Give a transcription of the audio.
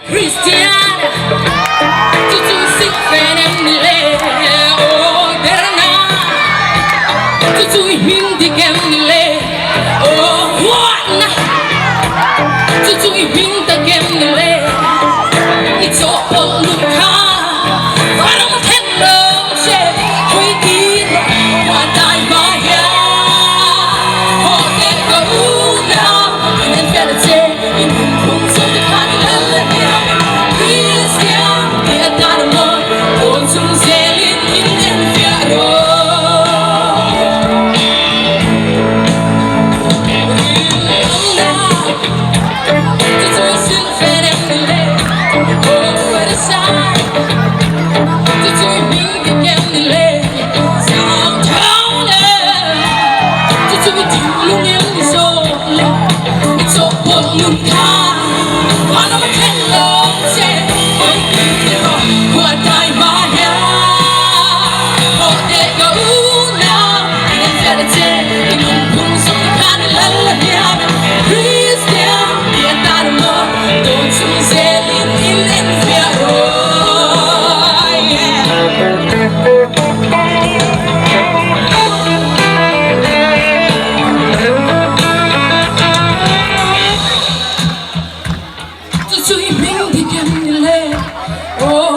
Christian, tu si fenemile, oh derna, tu hindi kemile, oh wana, tu hindi kemile, it's all luka, parang hello, she, we did what I buy, oh they go now, and then fell a day, in the so the Oh